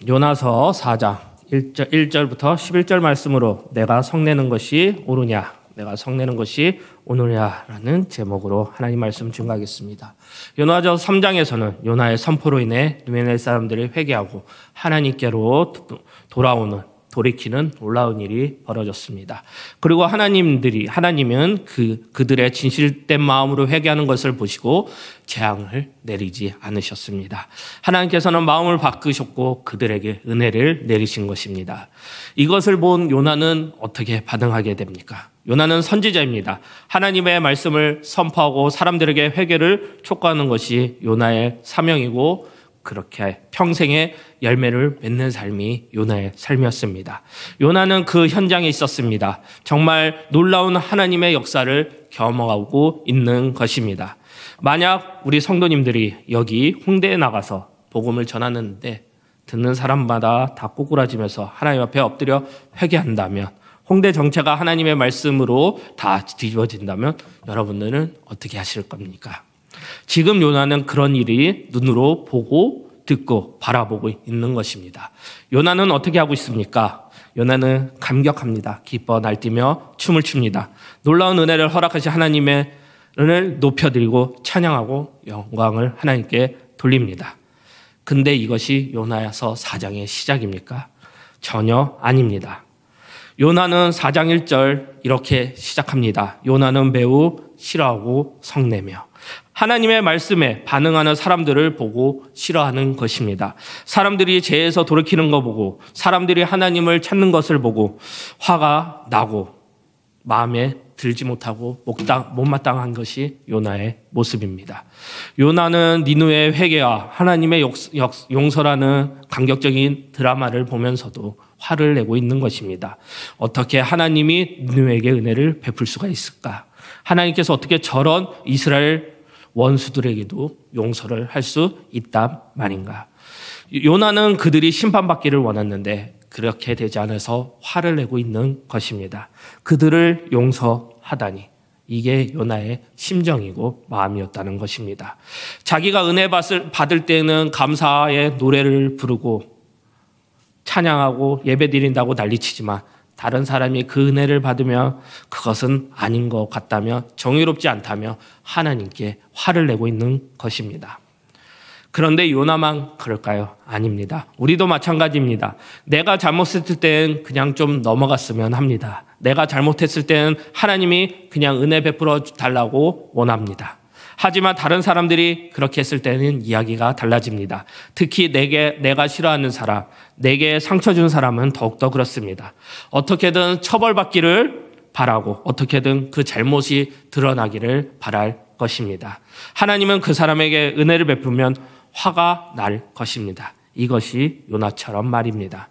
요나서 4장 1절부터 11절 말씀으로 내가 성내는 것이 옳으냐, 내가 성내는 것이 옳으냐라는 제목으로 하나님 말씀 증거하겠습니다. 요나서 3장에서는 요나의 선포로 인해 느헤네 사람들이 회개하고 하나님께로 돌이키는 놀라운 일이 벌어졌습니다. 그리고 하나님은 그들의 진실된 마음으로 회개하는 것을 보시고 재앙을 내리지 않으셨습니다. 하나님께서는 마음을 바꾸셨고 그들에게 은혜를 내리신 것입니다. 이것을 본 요나는 어떻게 반응하게 됩니까? 요나는 선지자입니다. 하나님의 말씀을 선포하고 사람들에게 회개를 촉구하는 것이 요나의 사명이고 그렇게 평생의 열매를 맺는 삶이 요나의 삶이었습니다. 요나는 그 현장에 있었습니다. 정말 놀라운 하나님의 역사를 경험하고 있는 것입니다. 만약 우리 성도님들이 여기 홍대에 나가서 복음을 전하는데 듣는 사람마다 다 꼬꾸라지면서 하나님 앞에 엎드려 회개한다면, 홍대 정체가 하나님의 말씀으로 다 뒤집어진다면 여러분들은 어떻게 하실 겁니까? 지금 요나는 그런 일이 눈으로 보고 듣고 바라보고 있는 것입니다. 요나는 어떻게 하고 있습니까? 요나는 감격합니다. 기뻐 날뛰며 춤을 춥니다. 놀라운 은혜를 허락하신 하나님의 은혜를 높여드리고 찬양하고 영광을 하나님께 돌립니다. 근데 이것이 요나서 4장의 시작입니까? 전혀 아닙니다. 요나는 4장 1절 이렇게 시작합니다. 요나는 매우 싫어하고 성내며. 하나님의 말씀에 반응하는 사람들을 보고 싫어하는 것입니다. 사람들이 죄에서 돌이키는 거 보고, 사람들이 하나님을 찾는 것을 보고 화가 나고 마음에 들지 못하고 못마땅한 것이 요나의 모습입니다. 요나는 니느웨의 회개와 하나님의 용서라는 감격적인 드라마를 보면서도 화를 내고 있는 것입니다. 어떻게 하나님이 니느웨에게 은혜를 베풀 수가 있을까? 하나님께서 어떻게 저런 이스라엘 원수들에게도 용서를 할 수 있단 말인가? 요나는 그들이 심판받기를 원했는데 그렇게 되지 않아서 화를 내고 있는 것입니다. 그들을 용서하다니, 이게 요나의 심정이고 마음이었다는 것입니다. 자기가 은혜 받을 때는 감사의 노래를 부르고 찬양하고 예배드린다고 난리치지만 다른 사람이 그 은혜를 받으며 그것은 아닌 것 같다며 정의롭지 않다며 하나님께 화를 내고 있는 것입니다. 그런데 요나만 그럴까요? 아닙니다. 우리도 마찬가지입니다. 내가 잘못했을 때는 그냥 좀 넘어갔으면 합니다. 내가 잘못했을 때는 하나님이 그냥 은혜 베풀어 달라고 원합니다. 하지만 다른 사람들이 그렇게 했을 때는 이야기가 달라집니다. 특히 내가 싫어하는 사람, 내게 상처 준 사람은 더욱더 그렇습니다. 어떻게든 처벌받기를 바라고 어떻게든 그 잘못이 드러나기를 바랄 것입니다. 하나님은 그 사람에게 은혜를 베풀면 화가 날 것입니다. 이것이 요나처럼 말입니다.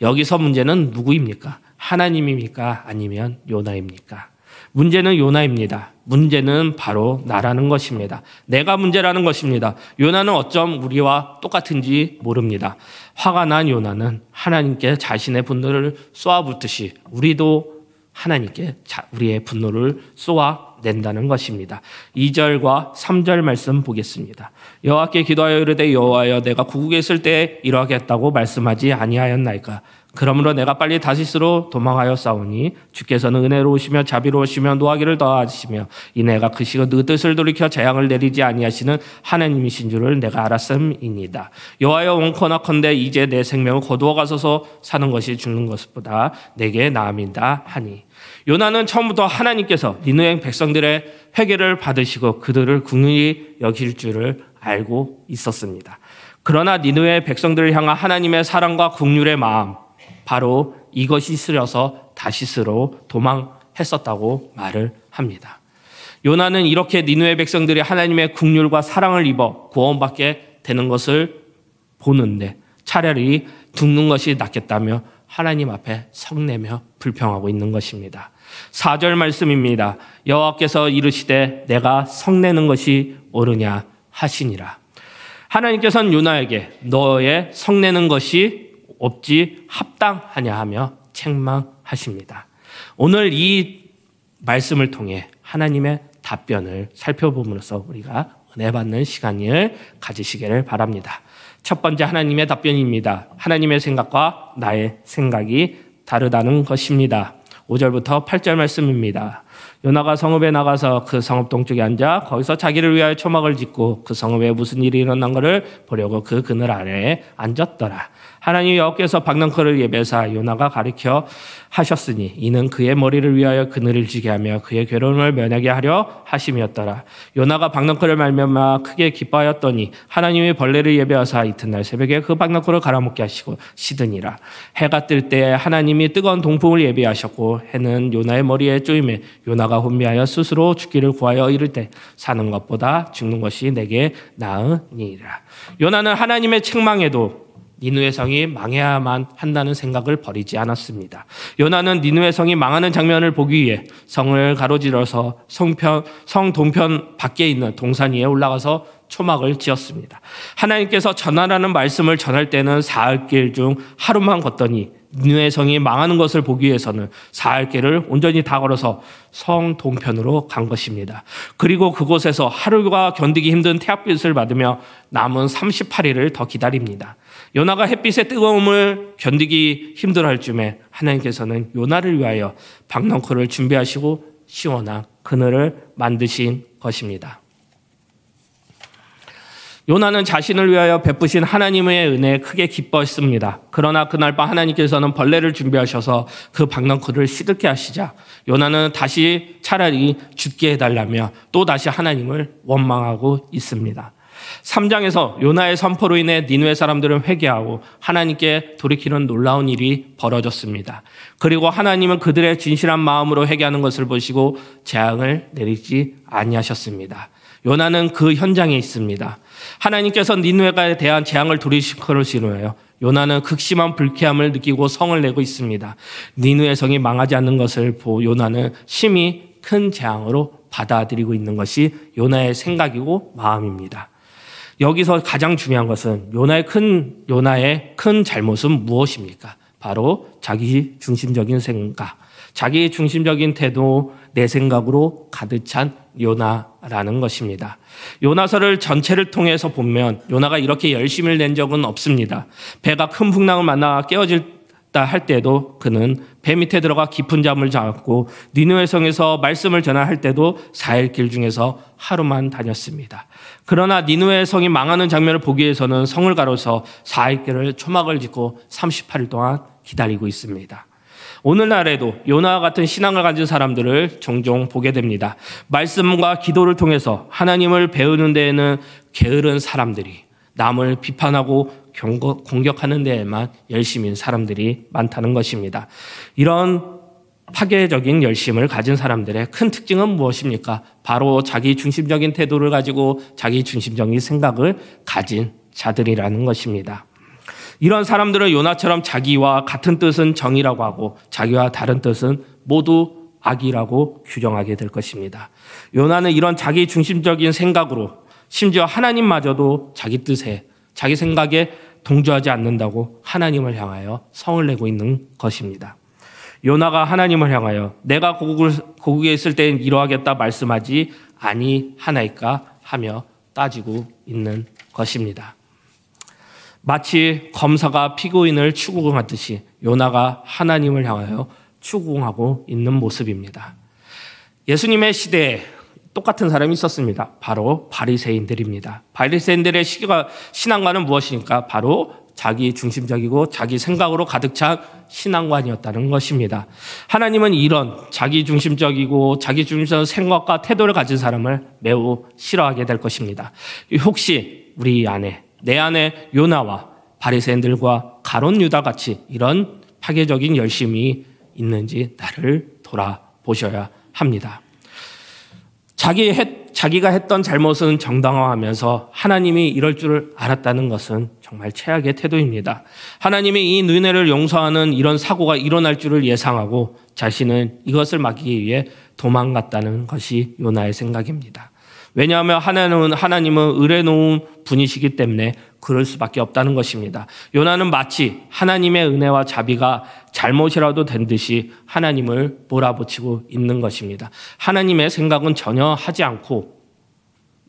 여기서 문제는 누구입니까? 하나님입니까? 아니면 요나입니까? 문제는 요나입니다. 문제는 바로 나라는 것입니다. 내가 문제라는 것입니다. 요나는 어쩜 우리와 똑같은지 모릅니다. 화가 난 요나는 하나님께 자신의 분노를 쏘아붓듯이 우리도 하나님께 우리의 분노를 쏘아낸다는 것입니다. 2절과 3절 말씀 보겠습니다. 여호와께 기도하여 이르되 여호와여 내가 고국에 있을 때 이러하겠다고 말씀하지 아니하였나이까? 그러므로 내가 빨리 다시스로 도망하여 싸우니 주께서는 은혜로우시며 자비로우시며 노하기를 더하시며 이 내가 그 시간 그 뜻을 돌이켜 재앙을 내리지 아니하시는 하나님이신 줄을 내가 알았음이니이다. 여호와여 원컨하건대 이제 내 생명을 거두어 가소서. 사는 것이 죽는 것보다 내게 나음이다 하니. 요나는 처음부터 하나님께서 니느웨 백성들의 회개를 받으시고 그들을 긍휼히 여길 줄을 알고 있었습니다. 그러나 니느웨 백성들을 향한 하나님의 사랑과 긍휼의 마음, 바로 이것이 쓰려서 다시스로 도망했었다고 말을 합니다. 요나는 이렇게 니느웨 백성들이 하나님의 긍휼과 사랑을 입어 구원받게 되는 것을 보는데 차라리 죽는 것이 낫겠다며 하나님 앞에 성내며 불평하고 있는 것입니다. 4절 말씀입니다. 여호와께서 이르시되 내가 성내는 것이 옳으냐 하시니라. 하나님께서는 요나에게 너의 성내는 것이 없지 합당하냐 하며 책망하십니다. 오늘 이 말씀을 통해 하나님의 답변을 살펴보면서 우리가 은혜 받는 시간을 가지시기를 바랍니다. 첫 번째 하나님의 답변입니다. 하나님의 생각과 나의 생각이 다르다는 것입니다. 5절부터 8절 말씀입니다. 요나가 성읍에 나가서 그 성읍 동쪽에 앉아 거기서 자기를 위하여 초막을 짓고 그 성읍에 무슨 일이 일어난 것을 보려고 그 그늘 아래에 앉았더라. 하나님이 여호와께서 박넝쿨을 예배사 요나가 가르쳐 하셨으니 이는 그의 머리를 위하여 그늘을 지게 하며 그의 괴로움을 면하게 하려 하심이었더라. 요나가 박넝쿨을 말미암아 크게 기뻐하였더니 하나님이 벌레를 예배하사 이튿날 새벽에 그 박넝쿨을 갈아먹게 하시고 시드니라. 해가 뜰 때 하나님이 뜨거운 동풍을 예배하셨고 해는 요나의 머리에 쪼임에 요나가 혼미하여 스스로 죽기를 구하여 이를 때 사는 것보다 죽는 것이 내게 나으니라. 요나는 하나님의 책망에도 니느웨 성이 망해야만 한다는 생각을 버리지 않았습니다. 요나는 니느웨 성이 망하는 장면을 보기 위해 성을 가로질러서 성 동편 밖에 있는 동산 위에 올라가서 초막을 지었습니다. 하나님께서 전하라는 말씀을 전할 때는 사흘 길 중 하루만 걷더니 니느웨 성이 망하는 것을 보기 위해서는 사흘 길을 온전히 다 걸어서 성 동편으로 간 것입니다. 그리고 그곳에서 하루가 견디기 힘든 태양빛을 받으며 남은 38일을 더 기다립니다. 요나가 햇빛의 뜨거움을 견디기 힘들어할 쯤에 하나님께서는 요나를 위하여 박넝쿨을 준비하시고 시원한 그늘을 만드신 것입니다. 요나는 자신을 위하여 베푸신 하나님의 은혜에 크게 기뻐했습니다. 그러나 그날 밤 하나님께서는 벌레를 준비하셔서 그 박넝쿨을 시들게 하시자 요나는 다시 차라리 죽게 해달라며 또다시 하나님을 원망하고 있습니다. 3장에서 요나의 선포로 인해 니느웨 사람들은 회개하고 하나님께 돌이키는 놀라운 일이 벌어졌습니다. 그리고 하나님은 그들의 진실한 마음으로 회개하는 것을 보시고 재앙을 내리지 아니하셨습니다. 요나는 그 현장에 있습니다. 하나님께서 니느웨에 대한 재앙을 돌이킬 것을 위하여 요나는 극심한 불쾌함을 느끼고 성을 내고 있습니다. 니느웨 성이 망하지 않는 것을 보고 요나는 심히 큰 재앙으로 받아들이고 있는 것이 요나의 생각이고 마음입니다. 여기서 가장 중요한 것은 요나의 큰 잘못은 무엇입니까? 바로 자기 중심적인 생각, 자기 중심적인 태도, 내 생각으로 가득 찬 요나라는 것입니다. 요나서를 전체를 통해서 보면 요나가 이렇게 열심을 낸 적은 없습니다. 배가 큰 풍랑을 만나 깨어질 할 때도 그는 배 밑에 들어가 깊은 잠을 자고 니느웨 성에서 말씀을 전할 때도 4일 길 중에서 하루만 다녔습니다. 그러나 니느웨 성이 망하는 장면을 보기 위해서는 성을 가로서 4일 길을 초막을 짓고 38일 동안 기다리고 있습니다. 오늘날에도 요나와 같은 신앙을 가진 사람들을 종종 보게 됩니다. 말씀과 기도를 통해서 하나님을 배우는 데에는 게으른 사람들이 남을 비판하고 공격하는 데에만 열심인 사람들이 많다는 것입니다. 이런 파괴적인 열심을 가진 사람들의 큰 특징은 무엇입니까? 바로 자기 중심적인 태도를 가지고 자기 중심적인 생각을 가진 자들이라는 것입니다. 이런 사람들은 요나처럼 자기와 같은 뜻은 정의라고 하고 자기와 다른 뜻은 모두 악이라고 규정하게 될 것입니다. 요나는 이런 자기 중심적인 생각으로 심지어 하나님마저도 자기 뜻에 자기 생각에 동조하지 않는다고 하나님을 향하여 성을 내고 있는 것입니다. 요나가 하나님을 향하여 내가 고국에 있을 때는 이러하겠다 말씀하지 아니하나이까 하며 따지고 있는 것입니다. 마치 검사가 피고인을 추궁하듯이 요나가 하나님을 향하여 추궁하고 있는 모습입니다. 예수님의 시대에 똑같은 사람이 있었습니다. 바로 바리새인들입니다. 바리새인들의 신앙관은 무엇입니까? 바로 자기 중심적이고 자기 생각으로 가득 찬 신앙관이었다는 것입니다. 하나님은 이런 자기 중심적이고 자기 중심적인 생각과 태도를 가진 사람을 매우 싫어하게 될 것입니다. 혹시 우리 안에 내 안에 요나와 바리새인들과 가룟 유다 같이 이런 파괴적인 열심이 있는지 나를 돌아보셔야 합니다. 자기가 했던 잘못은 정당화하면서 하나님이 이럴 줄을 알았다는 것은 정말 최악의 태도입니다. 하나님이 이 니느웨를 용서하는 이런 사고가 일어날 줄을 예상하고 자신은 이것을 막기 위해 도망갔다는 것이 요나의 생각입니다. 왜냐하면 하나님은 의뢰놓은 분이시기 때문에 그럴 수밖에 없다는 것입니다. 요나는 마치 하나님의 은혜와 자비가 잘못이라도 된 듯이 하나님을 몰아붙이고 있는 것입니다. 하나님의 생각은 전혀 하지 않고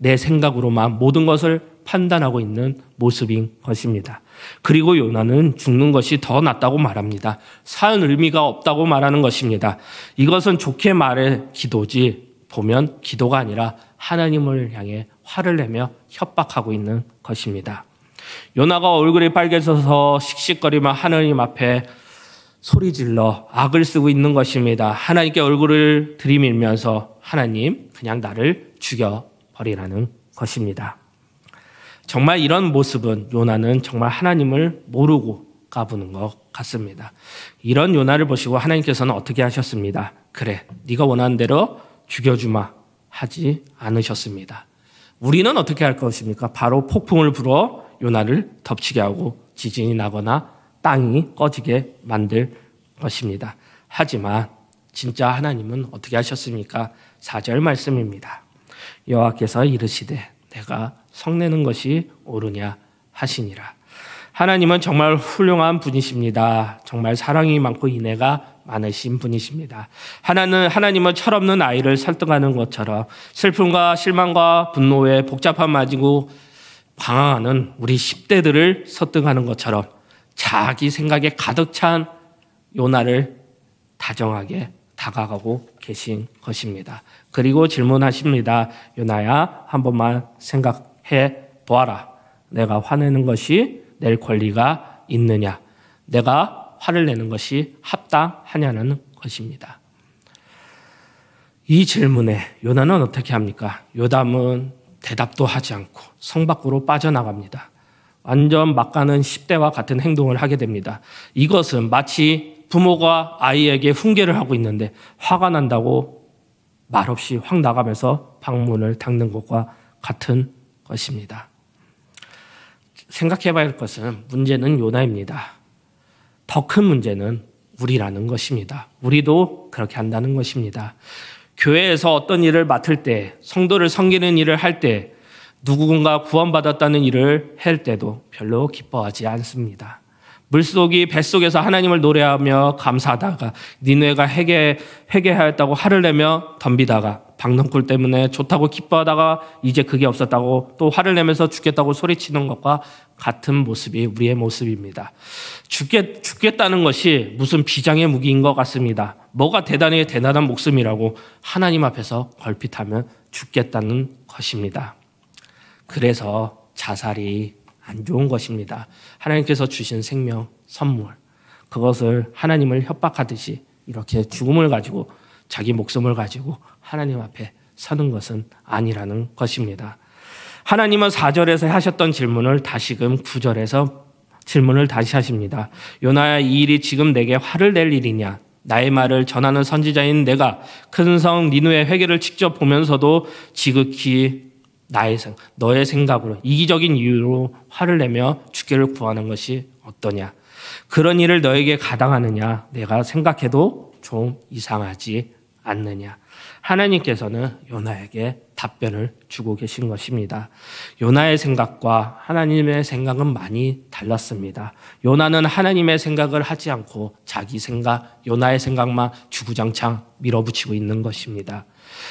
내 생각으로만 모든 것을 판단하고 있는 모습인 것입니다. 그리고 요나는 죽는 것이 더 낫다고 말합니다. 사는 의미가 없다고 말하는 것입니다. 이것은 좋게 말해 기도지 보면 기도가 아니라 하나님을 향해 화를 내며 협박하고 있는 것입니다. 요나가 얼굴이 빨개져서 씩씩거리며 하나님 앞에 소리질러 악을 쓰고 있는 것입니다. 하나님께 얼굴을 들이밀면서 하나님 그냥 나를 죽여버리라는 것입니다. 정말 이런 모습은 요나는 정말 하나님을 모르고 까부는 것 같습니다. 이런 요나를 보시고 하나님께서는 어떻게 하셨습니다. 그래, 네가 원하는 대로 죽여주마 하지 않으셨습니다. 우리는 어떻게 할 것입니까? 바로 폭풍을 불어 요나를 덮치게 하고 지진이 나거나 땅이 꺼지게 만들 것입니다. 하지만 진짜 하나님은 어떻게 하셨습니까? 4절 말씀입니다. 여호와께서 이르시되 내가 성내는 것이 옳으냐 하시니라. 하나님은 정말 훌륭한 분이십니다. 정말 사랑이 많고 인애가 많으신 분이십니다. 하나님은 철없는 아이를 설득하는 것처럼 슬픔과 실망과 분노에 복잡함 가지고 방황하는 우리 10대들을 설득하는 것처럼 자기 생각에 가득 찬 요나를 다정하게 다가가고 계신 것입니다. 그리고 질문하십니다. 요나야, 한 번만 생각해 보아라. 내가 화내는 것이 낼 권리가 있느냐? 내가 화를 내는 것이 합당하냐는 것입니다. 이 질문에 요나는 어떻게 합니까? 요담은 대답도 하지 않고 성 밖으로 빠져나갑니다. 완전 막가는 10대와 같은 행동을 하게 됩니다. 이것은 마치 부모가 아이에게 훈계를 하고 있는데 화가 난다고 말없이 확 나가면서 방문을 닫는 것과 같은 것입니다. 생각해봐야 할 것은 문제는 요나입니다. 더 큰 문제는 우리라는 것입니다. 우리도 그렇게 한다는 것입니다. 교회에서 어떤 일을 맡을 때, 성도를 섬기는 일을 할 때, 누군가 구원받았다는 일을 할 때도 별로 기뻐하지 않습니다. 물속이 뱃속에서 하나님을 노래하며 감사하다가 니느웨가 회개하였다고 화를 내며 덤비다가 박넝쿨 때문에 좋다고 기뻐하다가 이제 그게 없었다고 또 화를 내면서 죽겠다고 소리치는 것과 같은 모습이 우리의 모습입니다. 죽겠다는 것이 무슨 비장의 무기인 것 같습니다. 뭐가 대단한 목숨이라고 하나님 앞에서 걸핏하면 죽겠다는 것입니다. 그래서 자살이 안 좋은 것입니다. 하나님께서 주신 생명, 선물, 그것을 하나님을 협박하듯이 이렇게 죽음을 가지고 자기 목숨을 가지고 하나님 앞에 서는 것은 아니라는 것입니다. 하나님은 4절에서 하셨던 질문을 다시금 9절에서 질문을 다시 하십니다. 요나야, 이 일이 지금 내게 화를 낼 일이냐? 나의 말을 전하는 선지자인 내가 큰 성 니느웨 회개를 직접 보면서도 지극히 너의 생각으로 이기적인 이유로 화를 내며 주께를 구하는 것이 어떠냐? 그런 일을 너에게 가당하느냐? 내가 생각해도 좀 이상하지 않느냐? 하나님께서는 요나에게 답변을 주고 계신 것입니다. 요나의 생각과 하나님의 생각은 많이 달랐습니다. 요나는 하나님의 생각을 하지 않고 자기 생각, 요나의 생각만 주구장창 밀어붙이고 있는 것입니다.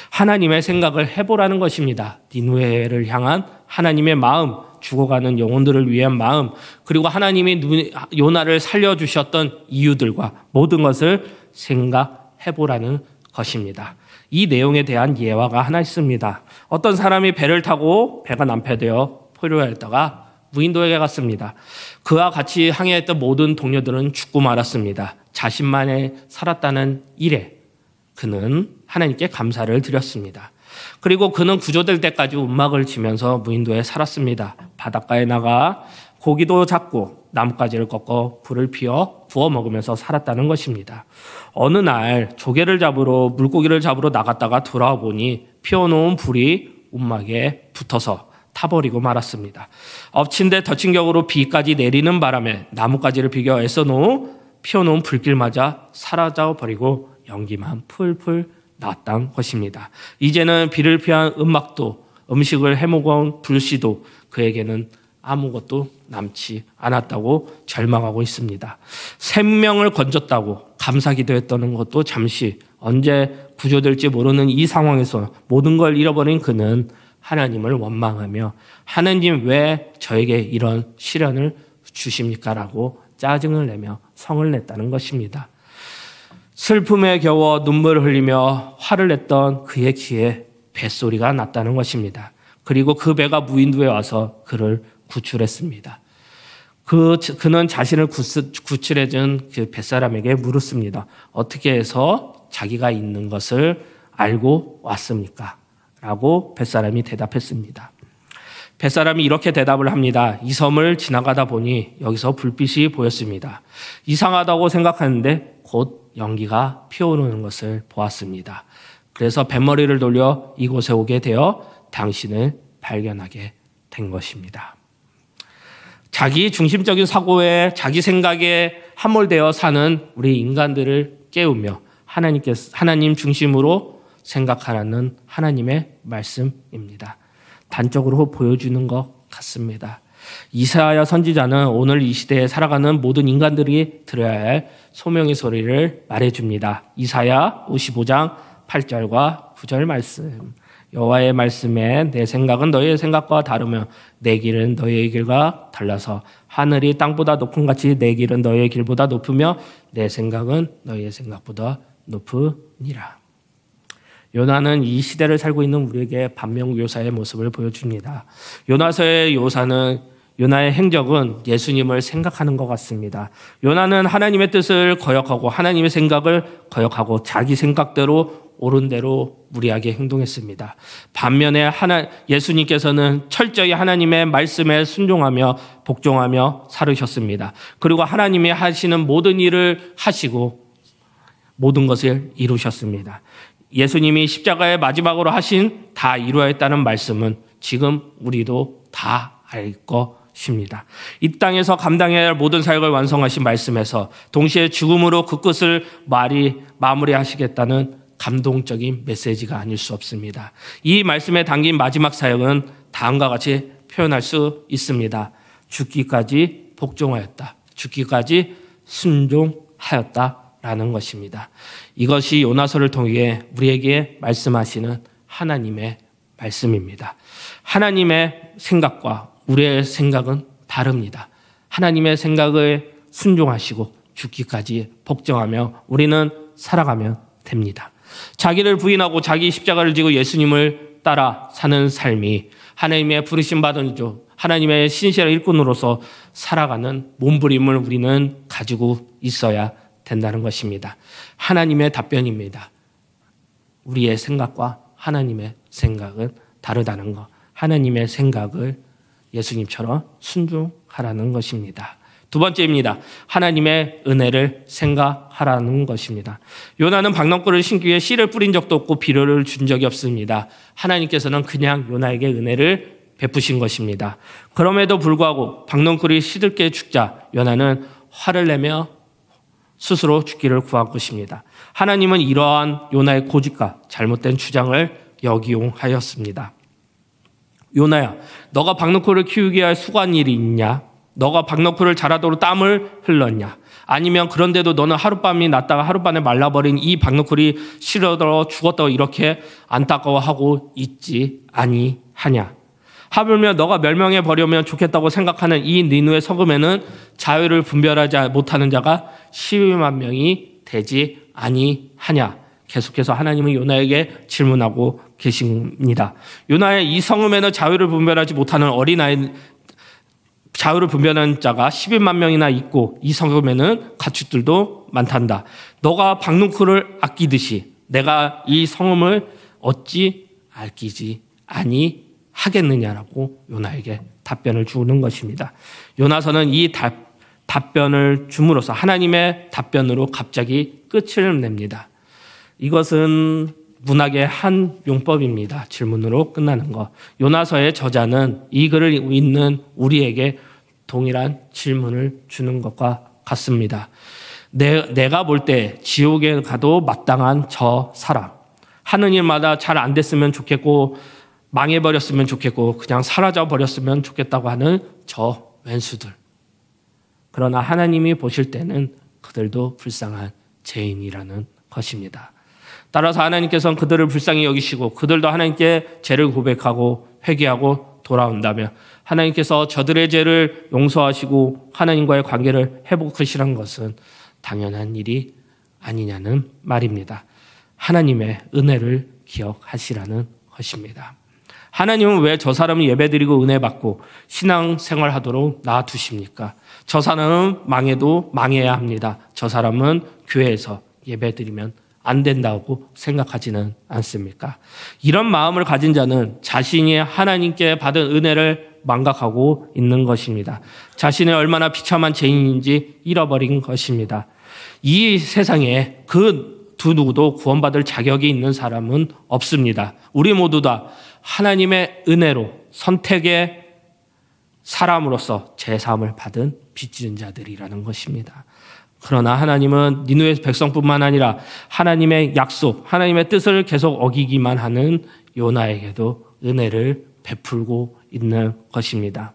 하나님의 생각을 해보라는 것입니다. 니느웨를 향한 하나님의 마음, 죽어가는 영혼들을 위한 마음, 그리고 하나님이 요나를 살려주셨던 이유들과 모든 것을 생각해보라는 것입니다. 이 내용에 대한 예화가 하나 있습니다. 어떤 사람이 배를 타고 배가 난폐되어 포로하였다가 무인도에 갔습니다. 그와 같이 항해했던 모든 동료들은 죽고 말았습니다. 자신만이 살았다는 일에 그는 하나님께 감사를 드렸습니다. 그리고 그는 구조될 때까지 움막을 치면서 무인도에 살았습니다. 바닷가에 나가 고기도 잡고 나뭇가지를 꺾어 불을 피워 구워 먹으면서 살았다는 것입니다. 어느 날 조개를 잡으러 물고기를 잡으러 나갔다가 돌아와 보니 피워놓은 불이 움막에 붙어서 타버리고 말았습니다. 엎친 데 덮친 격으로 비까지 내리는 바람에 나뭇가지를 비겨 애써 피워놓은 불길 맞아 사라져버리고 연기만 풀풀 나왔던 것입니다. 이제는 비를 피한 움막도 음식을 해먹은 불씨도 그에게는 아무것도 남지 않았다고 절망하고 있습니다. 생명을 건졌다고 감사기도했던 것도 잠시 언제 구조될지 모르는 이 상황에서 모든 걸 잃어버린 그는 하나님을 원망하며 하나님 왜 저에게 이런 시련을 주십니까? 라고 짜증을 내며 성을 냈다는 것입니다. 슬픔에 겨워 눈물을 흘리며 화를 냈던 그의 귀에 뱃소리가 났다는 것입니다. 그리고 그 배가 무인도에 와서 그를 구출했습니다. 그는 자신을 구출해준 그 뱃사람에게 물었습니다. 어떻게 해서 자기가 있는 것을 알고 왔습니까? 라고 뱃사람이 대답했습니다. 뱃사람이 이렇게 대답을 합니다. 이 섬을 지나가다 보니 여기서 불빛이 보였습니다. 이상하다고 생각하는데 곧 연기가 피어오르는 것을 보았습니다. 그래서 뱃머리를 돌려 이곳에 오게 되어 당신을 발견하게 된 것입니다. 자기 중심적인 사고에 자기 생각에 함몰되어 사는 우리 인간들을 깨우며 하나님 중심으로 생각하라는 하나님의 말씀입니다. 단적으로 보여주는 것 같습니다. 이사야 선지자는 오늘 이 시대에 살아가는 모든 인간들이 들어야 할 소명의 소리를 말해줍니다. 이사야 55장 8절과 9절 말씀. 여호와의 말씀에 내 생각은 너희의 생각과 다르며 내 길은 너희의 길과 달라서 하늘이 땅보다 높은 같이 내 길은 너희의 길보다 높으며 내 생각은 너희의 생각보다 높으니라. 요나는 이 시대를 살고 있는 우리에게 반면교사의 모습을 보여줍니다. 요나서의 요나의 행적은 예수님을 생각하는 것 같습니다. 요나는 하나님의 뜻을 거역하고 하나님의 생각을 거역하고 자기 생각대로 옳은 대로 무리하게 행동했습니다. 반면에 예수님께서는 철저히 하나님의 말씀에 순종하며 복종하며 살으셨습니다. 그리고 하나님이 하시는 모든 일을 하시고 모든 것을 이루셨습니다. 예수님이 십자가의 마지막으로 하신 다 이루어졌다는 말씀은 지금 우리도 다 알 것입니다. 이 땅에서 감당해야 할 모든 사역을 완성하신 말씀에서 동시에 죽음으로 그 끝을 마무리하시겠다는 감동적인 메시지가 아닐 수 없습니다. 이 말씀에 담긴 마지막 사역은 다음과 같이 표현할 수 있습니다. 죽기까지 복종하였다. 죽기까지 순종하였다라는 것입니다. 이것이 요나서를 통해 우리에게 말씀하시는 하나님의 말씀입니다. 하나님의 생각과 우리의 생각은 다릅니다. 하나님의 생각을 순종하시고 죽기까지 복종하며 우리는 살아가면 됩니다. 자기를 부인하고 자기 십자가를 지고 예수님을 따라 사는 삶이 하나님의 부르심 받은 자, 하나님의 신실한 일꾼으로서 살아가는 몸부림을 우리는 가지고 있어야 된다는 것입니다. 하나님의 답변입니다. 우리의 생각과 하나님의 생각은 다르다는 것. 하나님의 생각을 예수님처럼 순종하라는 것입니다. 두 번째입니다. 하나님의 은혜를 생각하라는 것입니다. 요나는 박넝쿨을 심기 위해 씨를 뿌린 적도 없고 비료를 준 적이 없습니다. 하나님께서는 그냥 요나에게 은혜를 베푸신 것입니다. 그럼에도 불구하고 박넝쿨이 시들게 죽자 요나는 화를 내며 스스로 죽기를 구한 것입니다. 하나님은 이러한 요나의 고집과 잘못된 주장을 역이용하였습니다. 요나야, 너가 박넝쿨을 키우게 할 수고한 일이 있냐? 너가 박넝쿨을 자라도록 땀을 흘렀냐? 아니면 그런데도 너는 하룻밤이 났다가 하룻밤에 말라버린 이 박넝쿨이 시들어 죽었다고 이렇게 안타까워하고 있지 아니하냐? 하물며 너가 멸망해 버리면 좋겠다고 생각하는 이 니누의 성읍에는 자유를 분별하지 못하는 자가 12만 명이 되지 아니하냐? 계속해서 하나님은 요나에게 질문하고 계십니다. 요나의 이 성읍에는 자유를 분별하지 못하는 자유를 분별하는 자가 12만 명이나 있고 이 성읍에는 가축들도 많단다. 너가 박넝쿨을 아끼듯이 내가 이 성읍을 어찌 아끼지 아니하겠느냐라고 요나에게 답변을 주는 것입니다. 요나서는 이 답변을 줌으로써 하나님의 답변으로 갑자기 끝을 냅니다. 이것은 문학의 한 용법입니다. 질문으로 끝나는 것. 요나서의 저자는 이 글을 읽는 우리에게 동일한 질문을 주는 것과 같습니다. 내가 볼 때 지옥에 가도 마땅한 저 사람. 하는 일마다 잘 안 됐으면 좋겠고 망해버렸으면 좋겠고 그냥 사라져버렸으면 좋겠다고 하는 저 왼수들. 그러나 하나님이 보실 때는 그들도 불쌍한 죄인이라는 것입니다. 따라서 하나님께서는 그들을 불쌍히 여기시고 그들도 하나님께 죄를 고백하고 회개하고 돌아온다면 하나님께서 저들의 죄를 용서하시고 하나님과의 관계를 회복하시라는 것은 당연한 일이 아니냐는 말입니다. 하나님의 은혜를 기억하시라는 것입니다. 하나님은 왜 저 사람을 예배드리고 은혜 받고 신앙생활 하도록 놔두십니까? 저 사람은 망해도 망해야 합니다. 저 사람은 교회에서 예배드리면 안 된다고 생각하지는 않습니까? 이런 마음을 가진 자는 자신이 하나님께 받은 은혜를 망각하고 있는 것입니다. 자신이 얼마나 비참한 죄인인지 잃어버린 것입니다. 이 세상에 그 두 누구도 구원받을 자격이 있는 사람은 없습니다. 우리 모두 다 하나님의 은혜로 선택의 사람으로서 제사함을 받은 빚지는 자들이라는 것입니다. 그러나 하나님은 니느웨 백성뿐만 아니라 하나님의 약속, 하나님의 뜻을 계속 어기기만 하는 요나에게도 은혜를 베풀고 있는 것입니다.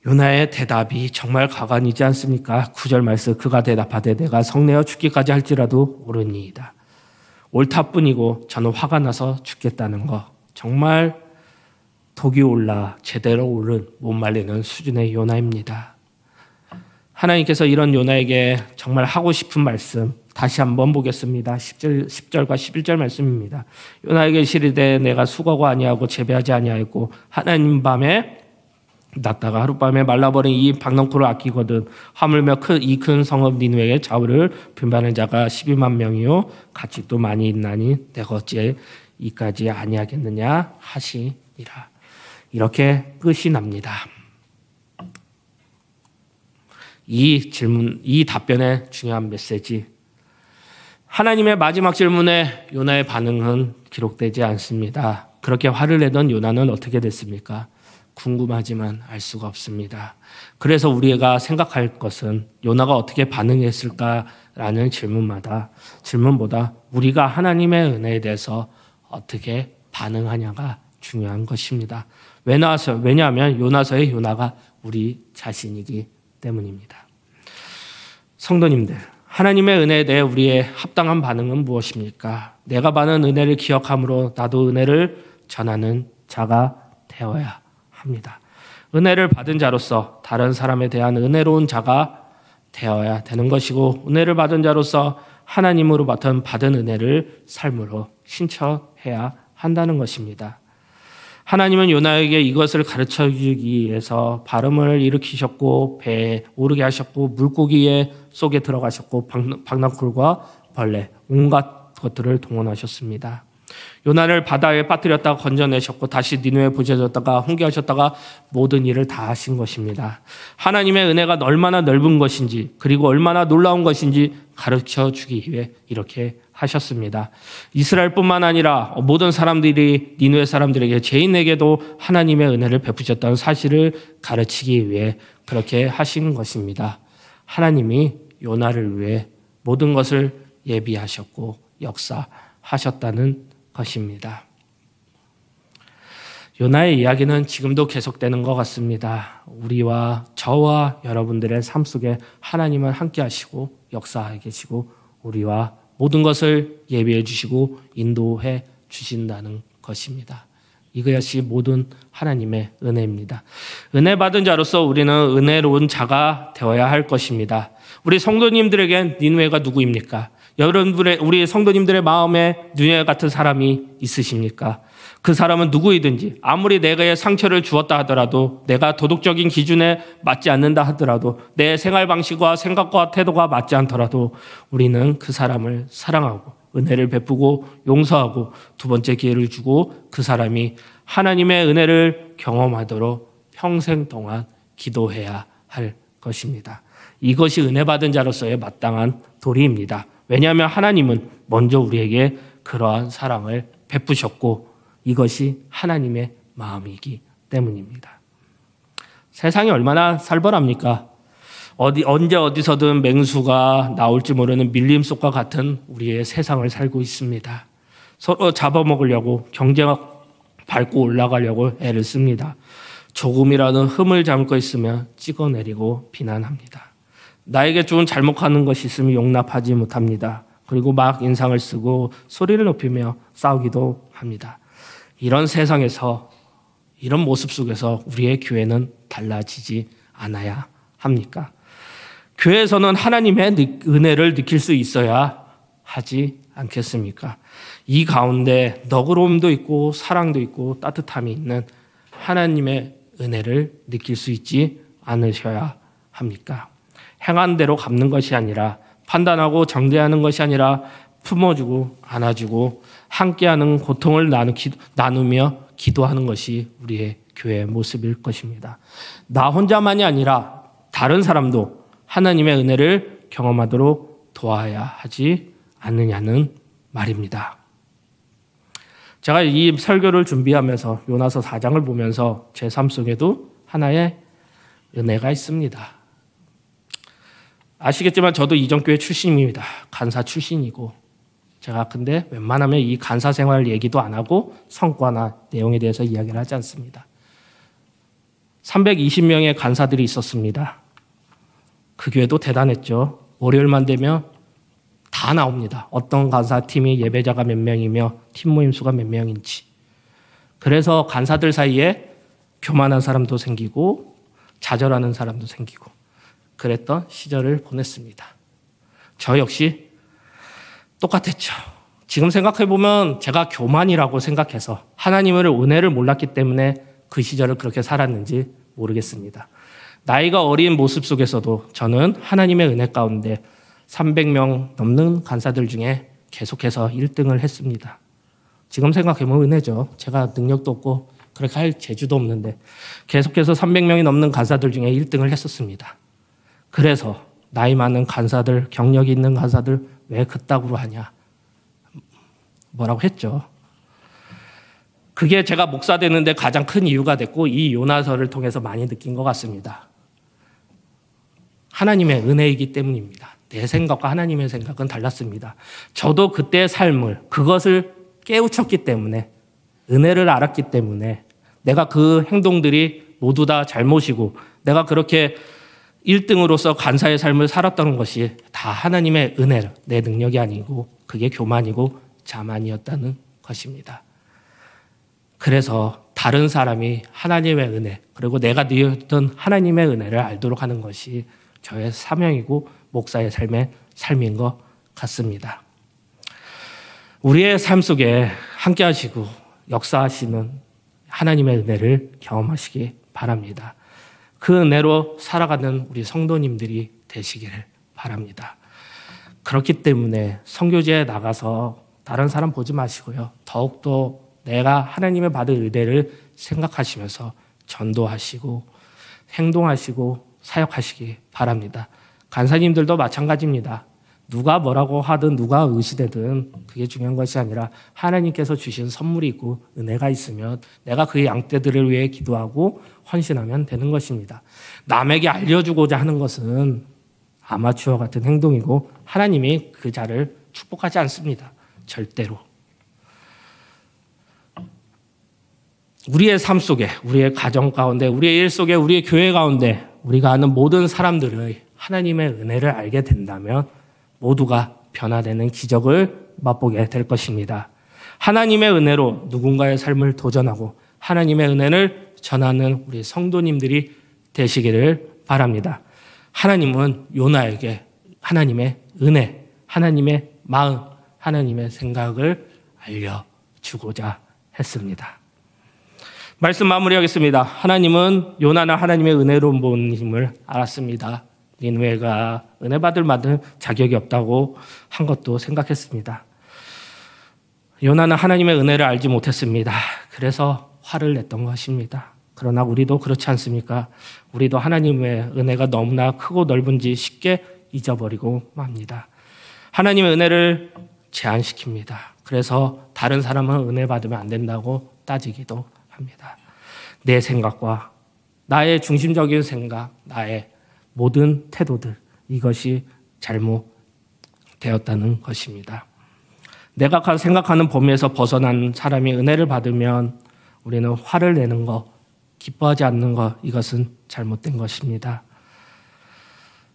요나의 대답이 정말 가관이지 않습니까? 9절 말씀, 그가 대답하되 내가 성내어 죽기까지 할지라도 옳으니이다. 옳다뿐이고 저는 화가 나서 죽겠다는 거, 정말 독이 올라 제대로 오른 못 말리는 수준의 요나입니다. 하나님께서 이런 요나에게 정말 하고 싶은 말씀 다시 한번 보겠습니다. 10절과 11절 말씀입니다. 요나에게 이르되 내가 수고하고 아니하고 재배하지 아니하였고 하나님 밤에 났다가 하룻밤에 말라버린 이 박넝쿨을 아끼거든 하물며 이 큰 성읍 니느웨의 좌우를 분배하는 자가 12만 명이요 같이 또 많이 있나니 내가 어찌 이까지 아니하겠느냐 하시니라. 이렇게 끝이 납니다. 이 질문, 이 답변의 중요한 메시지, 하나님의 마지막 질문에 요나의 반응은 기록되지 않습니다. 그렇게 화를 내던 요나는 어떻게 됐습니까? 궁금하지만 알 수가 없습니다. 그래서 우리가 생각할 것은 요나가 어떻게 반응했을까라는 질문보다 우리가 하나님의 은혜에 대해서 어떻게 반응하냐가 중요한 것입니다. 왜냐하면 요나서의 요나가 우리 자신이기 때문입니다. 성도님들, 하나님의 은혜에 대해 우리의 합당한 반응은 무엇입니까? 내가 받은 은혜를 기억함으로 나도 은혜를 전하는 자가 되어야 합니다. 은혜를 받은 자로서 다른 사람에 대한 은혜로운 자가 되어야 되는 것이고, 은혜를 받은 자로서 하나님으로 받은 은혜를 삶으로 신천해야 한다는 것입니다. 하나님은 요나에게 이것을 가르쳐주기 위해서 바람을 일으키셨고 배에 오르게 하셨고 물고기 속에 들어가셨고 박낭쿨과 벌레 온갖 것들을 동원하셨습니다. 요나를 바다에 빠뜨렸다가 건져내셨고 다시 니느웨에 부셔졌다가 훈계하셨다가 모든 일을 다 하신 것입니다. 하나님의 은혜가 얼마나 넓은 것인지 그리고 얼마나 놀라운 것인지 가르쳐주기 위해 이렇게 하셨습니다. 이스라엘뿐만 아니라 모든 사람들이 니느웨 사람들에게 죄인에게도 하나님의 은혜를 베푸셨다는 사실을 가르치기 위해 그렇게 하신 것입니다. 하나님이 요나를 위해 모든 것을 예비하셨고 역사하셨다는 것입니다. 요나의 이야기는 지금도 계속되는 것 같습니다. 우리와 저와 여러분들의 삶 속에 하나님은 함께 하시고 역사하게 계시고 우리와 모든 것을 예비해 주시고 인도해 주신다는 것입니다. 이것이 모든 하나님의 은혜입니다. 은혜 받은 자로서 우리는 은혜로운 자가 되어야 할 것입니다. 우리 성도님들에겐 니느웨가 누구입니까? 우리 성도님들의 마음에 니느웨 같은 사람이 있으십니까? 그 사람은 누구이든지 아무리 내게 상처를 주었다 하더라도 내가 도덕적인 기준에 맞지 않는다 하더라도 내 생활 방식과 생각과 태도가 맞지 않더라도 우리는 그 사람을 사랑하고 은혜를 베푸고 용서하고 두 번째 기회를 주고 그 사람이 하나님의 은혜를 경험하도록 평생 동안 기도해야 할 것입니다. 이것이 은혜 받은 자로서의 마땅한 도리입니다. 왜냐하면 하나님은 먼저 우리에게 그러한 사랑을 베푸셨고 이것이 하나님의 마음이기 때문입니다. 세상이 얼마나 살벌합니까? 언제 어디서든 맹수가 나올지 모르는 밀림 속과 같은 우리의 세상을 살고 있습니다. 서로 잡아먹으려고 경제가 밟고 올라가려고 애를 씁니다. 조금이라도 흠을 잡고 있으면 찍어내리고 비난합니다. 나에게 좋은 잘못하는 것이 있으면 용납하지 못합니다. 그리고 막 인상을 쓰고 소리를 높이며 싸우기도 합니다. 이런 세상에서 이런 모습 속에서 우리의 교회는 달라지지 않아야 합니까? 교회에서는 하나님의 은혜를 느낄 수 있어야 하지 않겠습니까? 이 가운데 너그러움도 있고 사랑도 있고 따뜻함이 있는 하나님의 은혜를 느낄 수 있지 않으셔야 합니까? 행한 대로 갚는 것이 아니라, 판단하고 정죄하는 것이 아니라 품어주고 안아주고 함께하는 고통을 나누며 기도하는 것이 우리의 교회의 모습일 것입니다. 나 혼자만이 아니라 다른 사람도 하나님의 은혜를 경험하도록 도와야 하지 않느냐는 말입니다. 제가 이 설교를 준비하면서 요나서 4장을 보면서 제 삶 속에도 하나의 은혜가 있습니다. 아시겠지만 저도 이전교회 출신입니다. 간사 출신이고, 제가 근데 웬만하면 이 간사 생활 얘기도 안 하고 성과나 내용에 대해서 이야기를 하지 않습니다. 320명의 간사들이 있었습니다. 그 교회도 대단했죠. 월요일만 되면 다 나옵니다. 어떤 간사팀이 예배자가 몇 명이며 팀 모임 수가 몇 명인지. 그래서 간사들 사이에 교만한 사람도 생기고 좌절하는 사람도 생기고 그랬던 시절을 보냈습니다. 저 역시 똑같았죠. 지금 생각해보면 제가 교만이라고 생각해서 하나님의 은혜를 몰랐기 때문에 그 시절을 그렇게 살았는지 모르겠습니다. 나이가 어린 모습 속에서도 저는 하나님의 은혜 가운데 300명 넘는 간사들 중에 계속해서 1등을 했습니다. 지금 생각해보면 은혜죠. 제가 능력도 없고 그렇게 할 재주도 없는데 계속해서 300명이 넘는 간사들 중에 1등을 했었습니다. 그래서 나이 많은 간사들, 경력이 있는 간사들 왜 그따구로 하냐 뭐라고 했죠. 그게 제가 목사 되는데 가장 큰 이유가 됐고 이 요나서를 통해서 많이 느낀 것 같습니다. 하나님의 은혜이기 때문입니다. 내 생각과 하나님의 생각은 달랐습니다. 저도 그때의 삶을, 그것을 깨우쳤기 때문에, 은혜를 알았기 때문에 내가 그 행동들이 모두 다 잘못이고 내가 그렇게 1등으로서 간사의 삶을 살았던 것이 다 하나님의 은혜, 내 능력이 아니고 그게 교만이고 자만이었다는 것입니다. 그래서 다른 사람이 하나님의 은혜, 그리고 내가 누렸던 하나님의 은혜를 알도록 하는 것이 저의 사명이고 목사의 삶인 것 같습니다. 우리의 삶 속에 함께 하시고 역사하시는 하나님의 은혜를 경험하시기 바랍니다. 그 은혜로 살아가는 우리 성도님들이 되시기를 바랍니다. 그렇기 때문에 선교지에 나가서 다른 사람 보지 마시고요. 더욱더 내가 하나님의 받은 은혜를 생각하시면서 전도하시고 행동하시고 사역하시기 바랍니다. 간사님들도 마찬가지입니다. 누가 뭐라고 하든 누가 의시되든 그게 중요한 것이 아니라 하나님께서 주신 선물이 있고 은혜가 있으면 내가 그 양떼들을 위해 기도하고 헌신하면 되는 것입니다. 남에게 알려주고자 하는 것은 아마추어 같은 행동이고 하나님이 그 자를 축복하지 않습니다. 절대로. 우리의 삶 속에, 우리의 가정 가운데, 우리의 일 속에, 우리의 교회 가운데 우리가 아는 모든 사람들의 하나님의 은혜를 알게 된다면 모두가 변화되는 기적을 맛보게 될 것입니다. 하나님의 은혜로 누군가의 삶을 도전하고 하나님의 은혜를 전하는 우리 성도님들이 되시기를 바랍니다. 하나님은 요나에게 하나님의 은혜, 하나님의 마음, 하나님의 생각을 알려주고자 했습니다. 말씀 마무리하겠습니다. 하나님은 요나는 하나님의 은혜로운 분임을 알았습니다. 니느웨가 은혜 받을 만한 자격이 없다고 한 것도 생각했습니다. 요나는 하나님의 은혜를 알지 못했습니다. 그래서 화를 냈던 것입니다. 그러나 우리도 그렇지 않습니까? 우리도 하나님의 은혜가 너무나 크고 넓은지 쉽게 잊어버리고 맙니다. 하나님의 은혜를 제한시킵니다. 그래서 다른 사람은 은혜 받으면 안 된다고 따지기도 합니다. 내 생각과 나의 중심적인 생각, 나의 모든 태도들, 이것이 잘못되었다는 것입니다. 내가 생각하는 범위에서 벗어난 사람이 은혜를 받으면 우리는 화를 내는 것, 기뻐하지 않는 것, 이것은 잘못된 것입니다.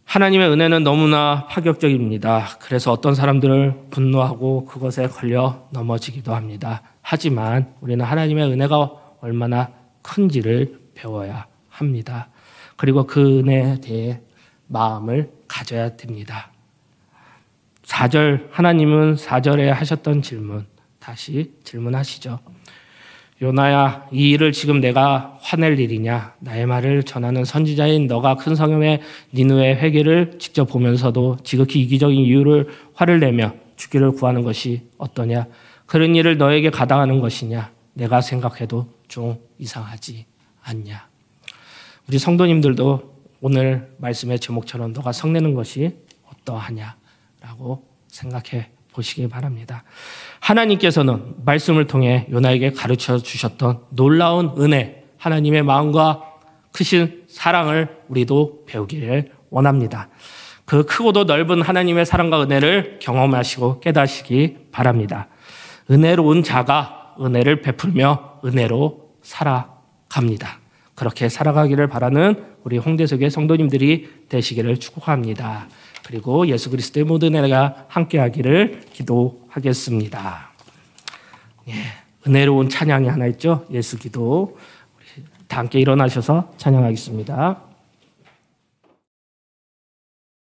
하나님의 은혜는 너무나 파격적입니다. 그래서 어떤 사람들을 분노하고 그것에 걸려 넘어지기도 합니다. 하지만 우리는 하나님의 은혜가 얼마나 큰지를 배워야 합니다. 그리고 그 은혜에 대해 마음을 가져야 됩니다. 4절, 하나님은 4절에 하셨던 질문 다시 질문하시죠. 요나야, 이 일을 지금 내가 화낼 일이냐? 나의 말을 전하는 선지자인 너가 큰 성읍의 니느웨 회개를 직접 보면서도 지극히 이기적인 이유를 화를 내며 죽기를 구하는 것이 어떠냐? 그런 일을 너에게 가당하는 것이냐? 내가 생각해도 좀 이상하지 않냐? 우리 성도님들도 오늘 말씀의 제목처럼 너가 성내는 것이 어떠하냐라고 생각해 보시기 바랍니다. 하나님께서는 말씀을 통해 요나에게 가르쳐 주셨던 놀라운 은혜, 하나님의 마음과 크신 사랑을 우리도 배우기를 원합니다. 그 크고도 넓은 하나님의 사랑과 은혜를 경험하시고 깨닫시기 바랍니다. 은혜로운 자가 은혜를 베풀며 은혜로 살아갑니다. 그렇게 살아가기를 바라는 우리 홍대석의 성도님들이 되시기를 축복합니다. 그리고 예수 그리스도의 모든 은혜가 함께하기를 기도하겠습니다. 예, 은혜로운 찬양이 하나 있죠. 예수 기도. 다 함께 일어나셔서 찬양하겠습니다.